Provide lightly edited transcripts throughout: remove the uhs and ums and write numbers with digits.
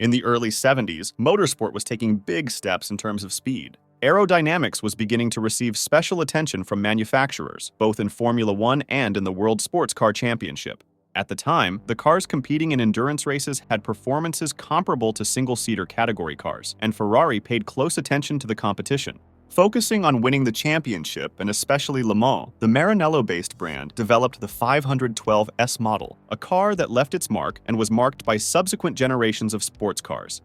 In the early 70s, motorsport was taking big steps in terms of speed. Aerodynamics was beginning to receive special attention from manufacturers, both in Formula One and in the World Sportscar Championship. At the time, the cars competing in endurance races had performances comparable to single-seater category cars, and Ferrari paid close attention to the competition. Focusing on winning the championship, and especially Le Mans, the Maranello-based brand developed the 512S model, a car that left its mark and was marked by subsequent generations of sports cars.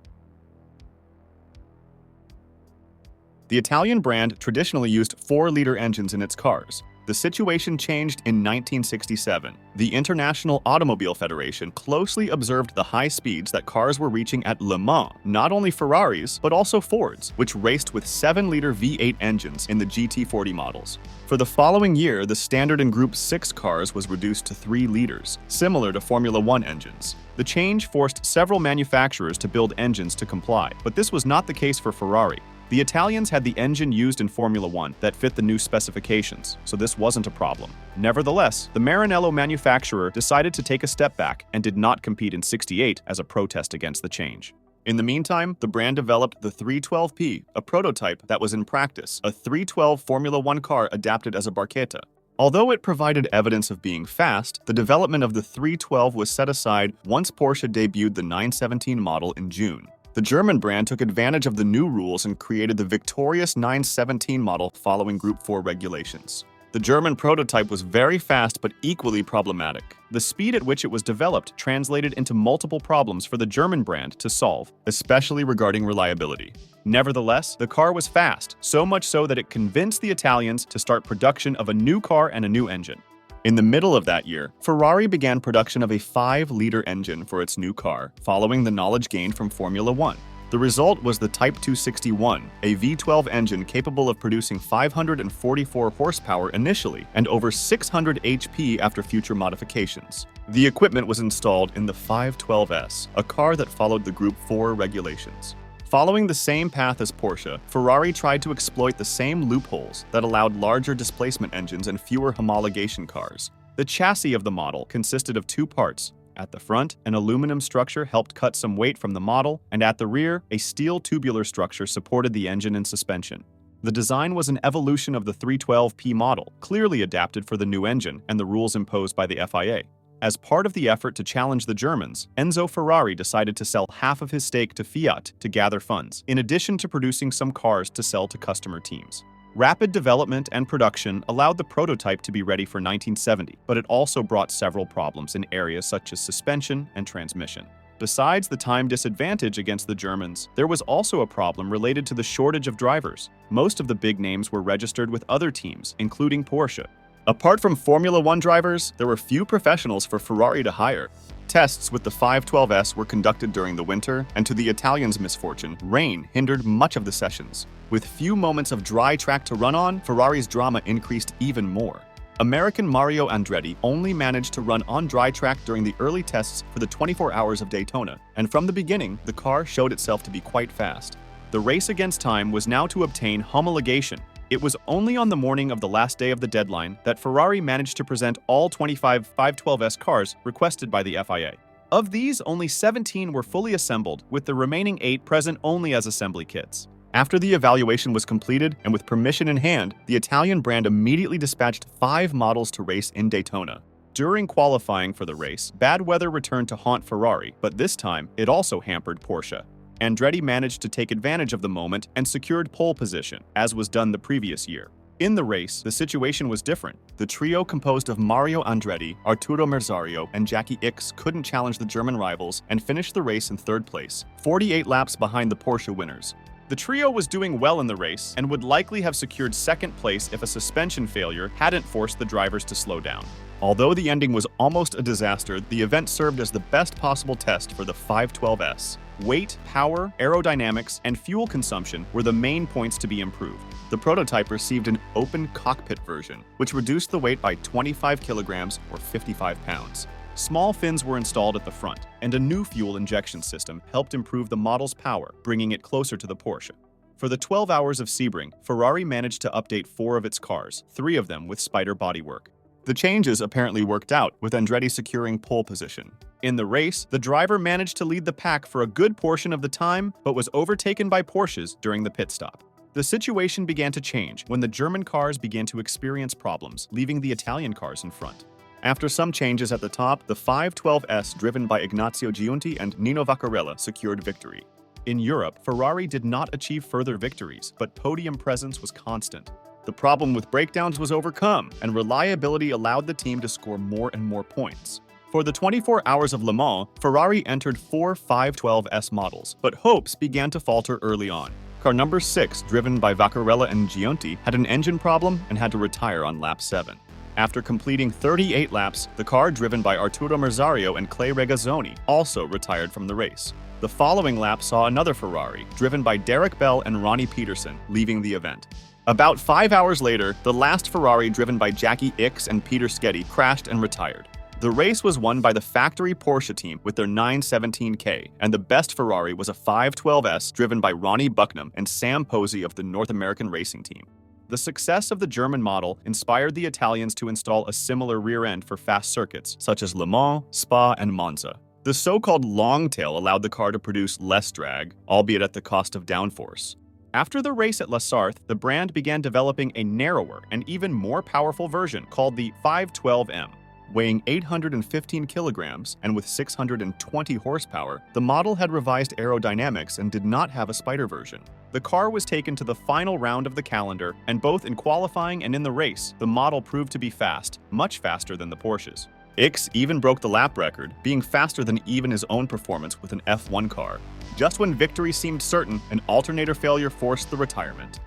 The Italian brand traditionally used 4-liter engines in its cars. The situation changed in 1967. The International Automobile Federation closely observed the high speeds that cars were reaching at Le Mans, not only Ferraris, but also Fords, which raced with 7-liter V8 engines in the GT40 models. For the following year, the standard in Group 6 cars was reduced to 3 liters, similar to Formula One engines. The change forced several manufacturers to build engines to comply, but this was not the case for Ferrari. The Italians had the engine used in Formula One that fit the new specifications, so this wasn't a problem. Nevertheless, the Maranello manufacturer decided to take a step back and did not compete in '68 as a protest against the change. In the meantime, the brand developed the 312P, a prototype that was in practice, a 312 Formula One car adapted as a barchetta. Although it provided evidence of being fast, the development of the 312 was set aside once Porsche debuted the 917 model in June. The German brand took advantage of the new rules and created the victorious 917 model following Group 4 regulations. The German prototype was very fast but equally problematic. The speed at which it was developed translated into multiple problems for the German brand to solve, especially regarding reliability. Nevertheless, the car was fast, so much so that it convinced the Italians to start production of a new car and a new engine. In the middle of that year, Ferrari began production of a 5-liter engine for its new car, following the knowledge gained from Formula One. The result was the Type 261, a V12 engine capable of producing 544 horsepower initially and over 600 HP after future modifications. The equipment was installed in the 512S, a car that followed the Group 4 regulations. Following the same path as Porsche, Ferrari tried to exploit the same loopholes that allowed larger displacement engines and fewer homologation cars. The chassis of the model consisted of 2 parts. At the front, an aluminum structure helped cut some weight from the model, and at the rear, a steel tubular structure supported the engine and suspension. The design was an evolution of the 312P model, clearly adapted for the new engine and the rules imposed by the FIA. As part of the effort to challenge the Germans, Enzo Ferrari decided to sell half of his stake to Fiat to gather funds, in addition to producing some cars to sell to customer teams. Rapid development and production allowed the prototype to be ready for 1970, but it also brought several problems in areas such as suspension and transmission. Besides the time disadvantage against the Germans, there was also a problem related to the shortage of drivers. Most of the big names were registered with other teams, including Porsche. Apart from Formula One drivers, there were few professionals for Ferrari to hire. Tests with the 512S were conducted during the winter, and to the Italians' misfortune, rain hindered much of the sessions. With few moments of dry track to run on, Ferrari's drama increased even more. American Mario Andretti only managed to run on dry track during the early tests for the 24 hours of Daytona, and from the beginning, the car showed itself to be quite fast. The race against time was now to obtain homologation. It was only on the morning of the last day of the deadline that Ferrari managed to present all 25 512S cars requested by the FIA. Of these, only 17 were fully assembled, with the remaining 8 present only as assembly kits. After the evaluation was completed, and with permission in hand, the Italian brand immediately dispatched 5 models to race in Daytona. During qualifying for the race, bad weather returned to haunt Ferrari, but this time, it also hampered Porsche. Andretti managed to take advantage of the moment and secured pole position, as was done the previous year. In the race, the situation was different. The trio composed of Mario Andretti, Arturo Merzario, and Jackie Ickx couldn't challenge the German rivals and finished the race in 3rd place, 48 laps behind the Porsche winners. The trio was doing well in the race and would likely have secured 2nd place if a suspension failure hadn't forced the drivers to slow down. Although the ending was almost a disaster, the event served as the best possible test for the 512S. Weight, power, aerodynamics, and fuel consumption were the main points to be improved. The prototype received an open cockpit version, which reduced the weight by 25 kilograms or 55 pounds. Small fins were installed at the front, and a new fuel injection system helped improve the model's power, bringing it closer to the Porsche. For the 12 hours of Sebring, Ferrari managed to update 4 of its cars, 3 of them with Spider bodywork. The changes apparently worked out, with Andretti securing pole position. In the race, the driver managed to lead the pack for a good portion of the time, but was overtaken by Porsches during the pit stop. The situation began to change when the German cars began to experience problems, leaving the Italian cars in front. After some changes at the top, the 512S driven by Ignazio Giunti and Nino Vaccarella secured victory. In Europe, Ferrari did not achieve further victories, but podium presence was constant. The problem with breakdowns was overcome, and reliability allowed the team to score more and more points. For the 24 Hours of Le Mans, Ferrari entered 4 512S models, but hopes began to falter early on. Car number 6, driven by Vaccarella and Giunti, had an engine problem and had to retire on lap 7. After completing 38 laps, the car driven by Arturo Merzario and Clay Regazzoni also retired from the race. The following lap saw another Ferrari, driven by Derek Bell and Ronnie Peterson, leaving the event. About 5 hours later, the last Ferrari driven by Jackie Ickx and Peter Sketty crashed and retired. The race was won by the factory Porsche team with their 917K, and the best Ferrari was a 512S driven by Ronnie Bucknam and Sam Posey of the North American Racing Team. The success of the German model inspired the Italians to install a similar rear end for fast circuits, such as Le Mans, Spa, and Monza. The so-called long tail allowed the car to produce less drag, albeit at the cost of downforce. After the race at La Sarthe, the brand began developing a narrower and even more powerful version called the 512M. Weighing 815 kilograms and with 620 horsepower, the model had revised aerodynamics and did not have a spider version. The car was taken to the final round of the calendar, and both in qualifying and in the race, the model proved to be fast, much faster than the Porsches. Ickx even broke the lap record, being faster than even his own performance with an F1 car. Just when victory seemed certain, an alternator failure forced the retirement.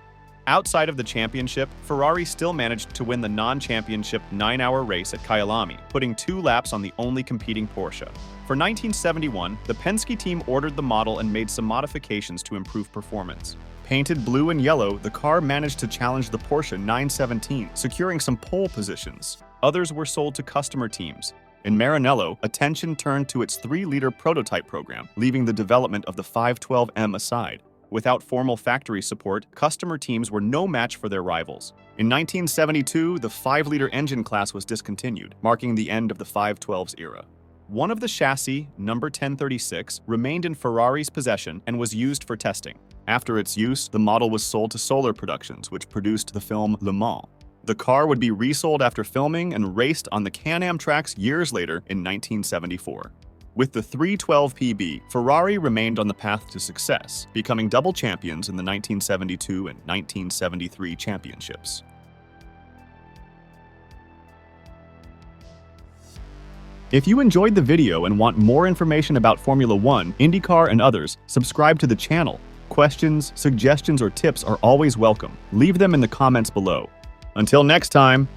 Outside of the championship, Ferrari still managed to win the non-championship 9-hour race at Kyalami, putting 2 laps on the only competing Porsche. For 1971, the Penske team ordered the model and made some modifications to improve performance. Painted blue and yellow, the car managed to challenge the Porsche 917, securing some pole positions. Others were sold to customer teams. In Maranello, attention turned to its 3-liter prototype program, leaving the development of the 512M aside. Without formal factory support, customer teams were no match for their rivals. In 1972, the 5-liter engine class was discontinued, marking the end of the 512's era. One of the chassis, number 1036, remained in Ferrari's possession and was used for testing. After its use, the model was sold to Solar Productions, which produced the film Le Mans. The car would be resold after filming and raced on the Can-Am tracks years later in 1974. With the 312 PB, Ferrari remained on the path to success, becoming double champions in the 1972 and 1973 championships. If you enjoyed the video and want more information about Formula One, IndyCar, and others, subscribe to the channel. Questions, suggestions, or tips are always welcome. Leave them in the comments below. Until next time.